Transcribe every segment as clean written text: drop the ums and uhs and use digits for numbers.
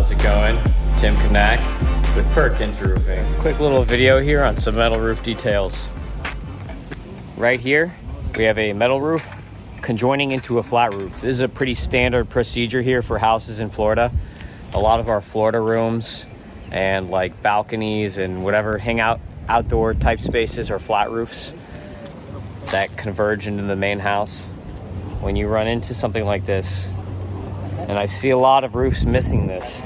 how's it going? Tim Kanak with Perkins Roofing. Quick little video here on some metal roof details. Right here, we have a metal roof conjoining into a flat roof. This is a pretty standard procedure here for houses in Florida. A lot of our Florida rooms and like balconies and whatever outdoor type spaces are flat roofs that converge into the main house. When you run into something like this, and I see a lot of roofs missing this,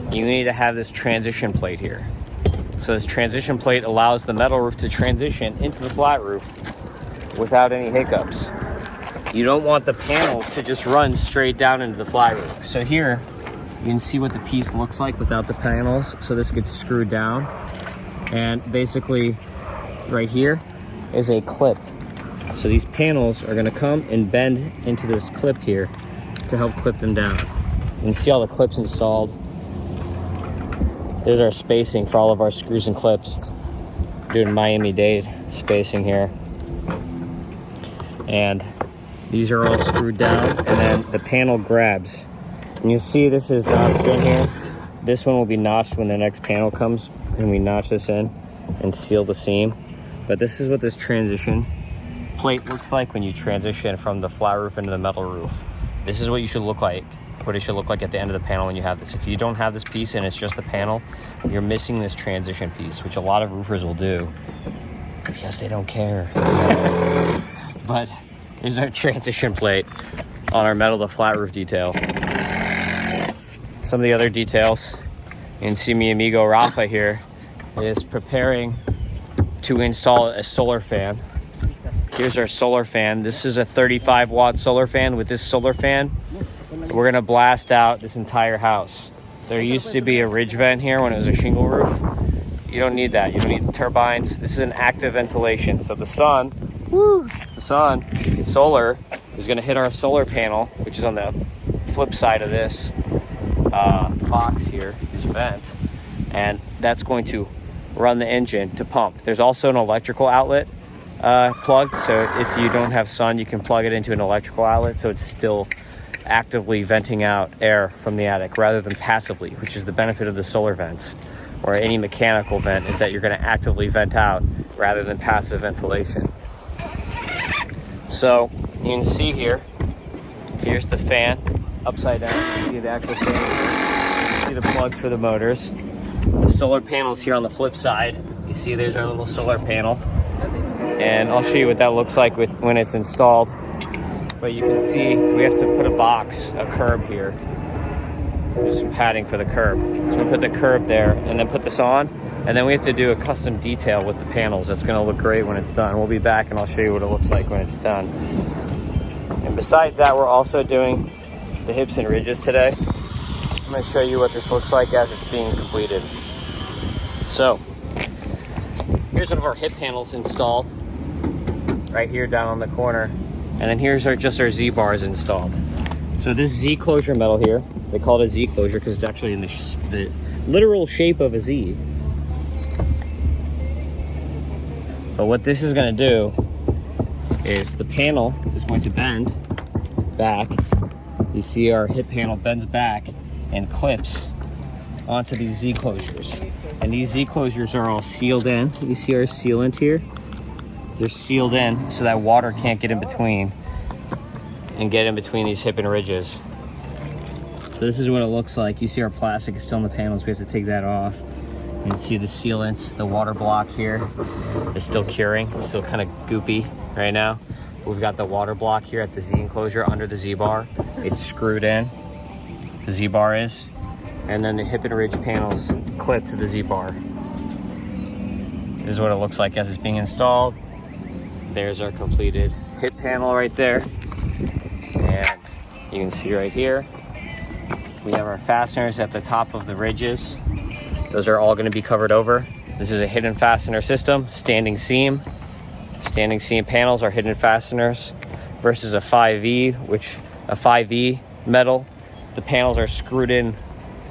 you need to have this transition plate here. So this transition plate allows the metal roof to transition into the flat roof without any hiccups. You don't want the panels to just run straight down into the flat roof. So here, you can see what the piece looks like without the panels. So this gets screwed down. And basically, right here is a clip. So these panels are gonna come and bend into this clip here to help clip them down. You can see all the clips installed. There's our spacing for all of our screws and clips. Doing Miami-Dade spacing here. And these are all screwed down, and then the panel grabs. And you see this is notched in here. This one will be notched when the next panel comes, and we notch this in and seal the seam. But this is what this transition plate looks like when you transition from the flat roof into the metal roof. This is what you should look like, what it should look like at the end of the panel when you have this. If you don't have this piece and it's just the panel, you're missing this transition piece, which a lot of roofers will do because they don't care. But here's our transition plate on our metal to flat roof detail. Some of the other details, you can see me amigo Rafa here is preparing to install a solar fan. Here's our solar fan. This is a 35-watt solar fan. With this solar fan, we're gonna blast out this entire house. There used to be a ridge vent here when it was a shingle roof. You don't need that. You don't need turbines. This is an active ventilation. So the sun, solar is gonna hit our solar panel, which is on the flip side of this box here, this vent, and that's going to run the engine to pump. There's also an electrical outlet plugged, so if you don't have sun, you can plug it into an electrical outlet, so it's still actively venting out air from the attic rather than passively, which is the benefit of the solar vents or any mechanical vent, is that you're going to actively vent out rather than passive ventilation. So you can see here's the fan upside down. You can see the actual fan. You can see the plugs for the motors. The solar panels here on the flip side. You see there's our little solar panel. And I'll show you what that looks like when it's installed. But you can see we have to put a curb here. There's some padding for the curb. So we'll put the curb there and then put this on. And then we have to do a custom detail with the panels. It's gonna look great when it's done. We'll be back and I'll show you what it looks like when it's done. And besides that, we're also doing the hips and ridges today. I'm gonna show you what this looks like as it's being completed. So, here's one of our hip panels installed right here down on the corner. And then here's just our Z-bars installed. So this Z closure metal here, they call it a Z closure because it's actually in the literal shape of a Z. But what this is gonna do is the panel is going to bend back. You see our hip panel bends back and clips onto these Z closures. And these Z closures are all sealed in. You see our sealant here? They're sealed in so that water can't get in between these hip and ridges. So this is what it looks like. You see our plastic is still in the panels. We have to take that off. You can see the sealant, the water block here is still curing. It's still kind of goopy right now. We've got the water block here at the Z enclosure under the Z-bar. It's screwed in, the Z-bar is. And then the hip and ridge panels clip to the Z-bar. This is what it looks like as it's being installed. There's our completed hip panel right there. And you can see right here, we have our fasteners at the top of the ridges. Those are all going to be covered over. This is a hidden fastener system, standing seam. Standing seam panels are hidden fasteners versus a 5E, which a 5E metal, the panels are screwed in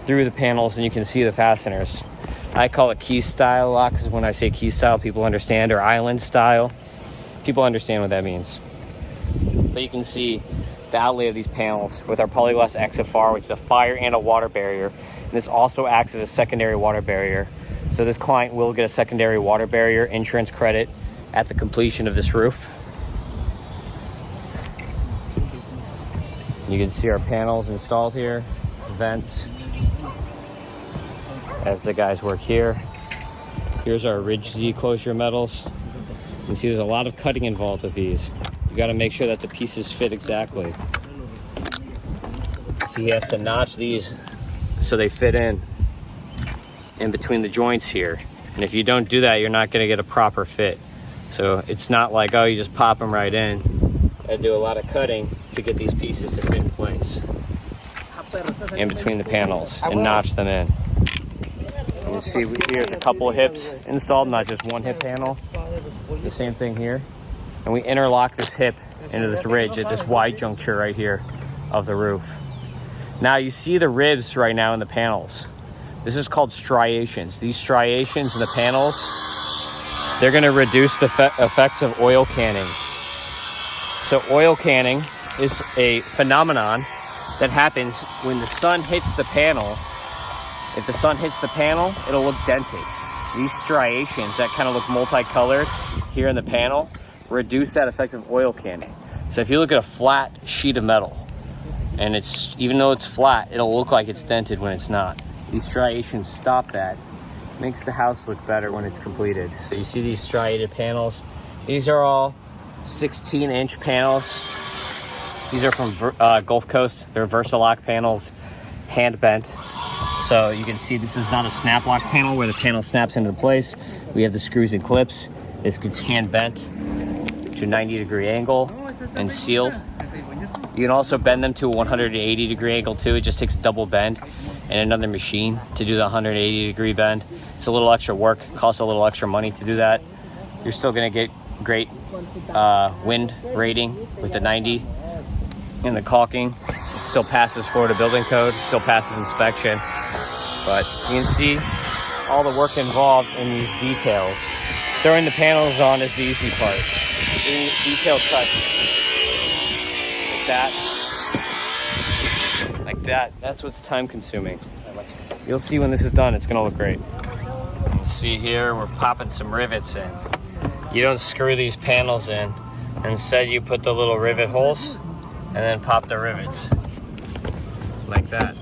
through the panels and you can see the fasteners. I call it key style lock because when I say key style, people understand, or island style. People understand what that means. But you can see the outlay of these panels with our polyglass XFR, which is a fire and a water barrier. And this also acts as a secondary water barrier. So this client will get a secondary water barrier insurance credit at the completion of this roof. You can see our panels installed here, vents, as the guys work here. Here's our Ridge Z closure metals. You can see there's a lot of cutting involved with these. You got to make sure that the pieces fit exactly. So he has to notch these so they fit in between the joints here. And if you don't do that, you're not going to get a proper fit. So it's not like, oh, you just pop them right in. I do a lot of cutting to get these pieces to fit in place in between the panels and notch them in. And you see here's a couple of hips installed, not just one hip panel. The same thing here. And we interlock this hip into this ridge at this wide juncture right here of the roof. Now you see the ribs right now in the panels. This is called striations. These striations in the panels, they're going to reduce the effects of oil canning. So oil canning is a phenomenon that happens when the sun hits the panel. If the sun hits the panel, it'll look dented. These striations that kind of look multicolored here in the panel reduce that effect of oil canning. So if you look at a flat sheet of metal, and it's, even though it's flat, it'll look like it's dented when it's not. These striations stop that. Makes the house look better when it's completed. So you see these striated panels. These are all 16-inch panels. These are from Gulf Coast. They're Versalock panels, hand bent. So you can see this is not a snap lock panel where the panel snaps into place. We have the screws and clips. This gets hand bent to a 90-degree angle and sealed. You can also bend them to a 180-degree angle too. It just takes a double bend and another machine to do the 180-degree bend. It's a little extra work, costs a little extra money to do that. You're still gonna get great wind rating with the 90 and the caulking. It still passes Florida building code, still passes inspection. But you can see all the work involved in these details. Throwing the panels on is the easy part. Doing detailed cuts like that, that's what's time consuming. You'll see when this is done, it's gonna look great. You can see here, we're popping some rivets in. You don't screw these panels in. Instead, you put the little rivet holes and then pop the rivets like that.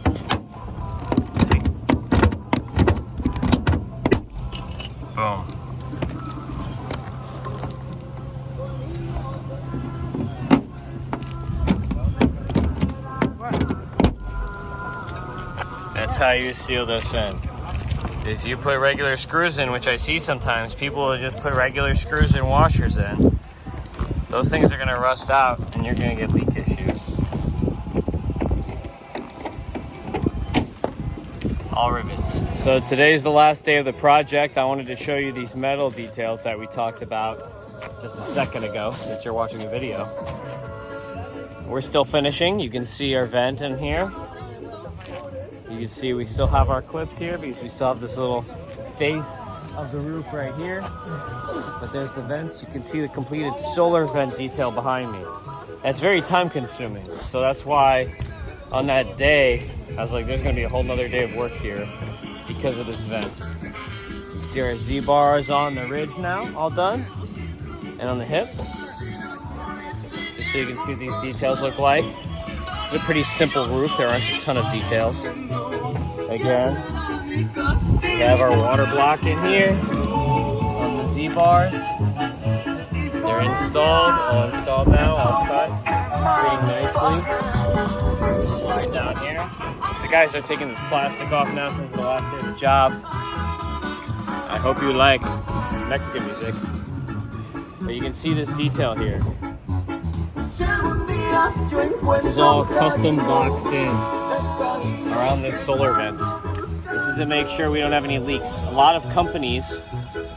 See? Boom. That's how you seal this in. Is you put regular screws in, which I see sometimes. People will just put regular screws and washers in. Those things are going to rust out and you're going to get leak issues. All rivets. So today's the last day of the project. I wanted to show you these metal details that we talked about just a second ago, since you're watching the video. We're still finishing. You can see our vent in here. You can see we still have our clips here because we still have this little face of the roof right here. But there's the vents. You can see the completed solar vent detail behind me. That's very time consuming. So that's why on that day, I was like, there's gonna be a whole nother day of work here because of this vent. You see our Z bars on the ridge now, all done. And on the hip. Just so you can see what these details look like. It's a pretty simple roof. There aren't a ton of details. Again, we have our water block in here on the Z-bars. They're installed, all installed now, all cut, fitting nicely. Slide down here. The guys are taking this plastic off now since the last day of the job. I hope you like Mexican music. But you can see this detail here. This is all custom boxed in around this solar vent. This is to make sure we don't have any leaks. A lot of companies,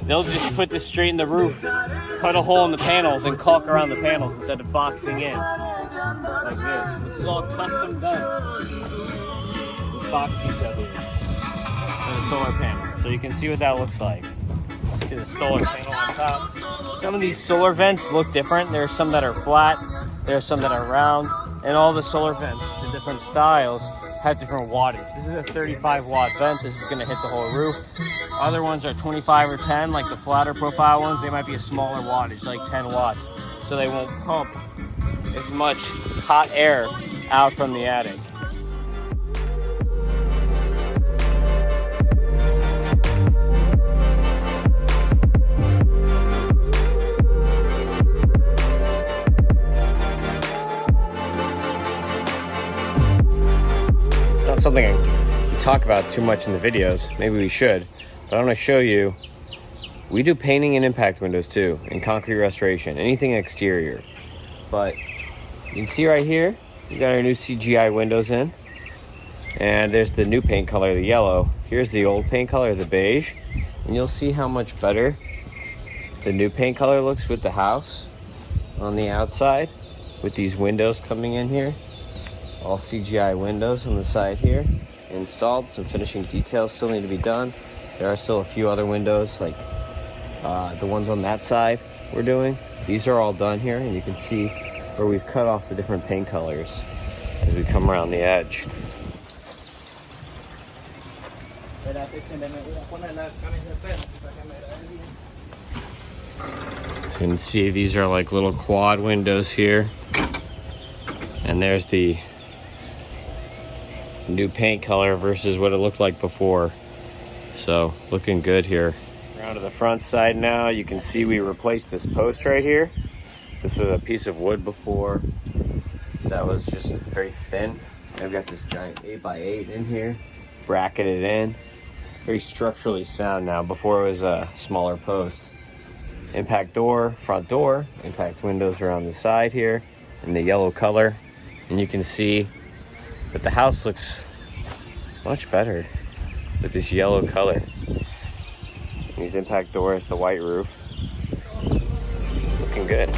they'll just put this straight in the roof, cut a hole in the panels and caulk around the panels instead of boxing in like this. This is all custom done. This box detail here for the solar panel. So you can see what that looks like. See the solar panel on top. Some of these solar vents look different. There are some that are flat. There are some that are round, and all the solar vents, the different styles, have different wattage. This is a 35 watt vent. This is gonna hit the whole roof. Other ones are 25 or 10, like the flatter profile ones. They might be a smaller wattage, like 10 watts. So they won't pump as much hot air out from the attic. It's not something we talk about too much in the videos. Maybe we should, but I'm gonna show you. We do painting and impact windows too, and concrete restoration, anything exterior. But you can see right here, we got our new CGI windows in. And there's the new paint color, the yellow. Here's the old paint color, the beige. And you'll see how much better the new paint color looks with the house on the outside, with these windows coming in here. All CGI windows on the side here. Installed, some finishing details still need to be done. There are still a few other windows, like the ones on that side we're doing. These are all done here, and you can see where we've cut off the different paint colors as we come around the edge. So you can see these are like little quad windows here. And there's the new paint color versus what it looked like before. So looking good here. Around to the front side now, you can see we replaced this post right here. This was a piece of wood before that was just very thin. I've got this giant 8x8 in here, bracketed in. Very structurally sound now. Before it was a smaller post. Impact door, front door, impact windows around the side here in the yellow color. And you can see that the house looks much better with this yellow color. These impact doors, the white roof. Looking good.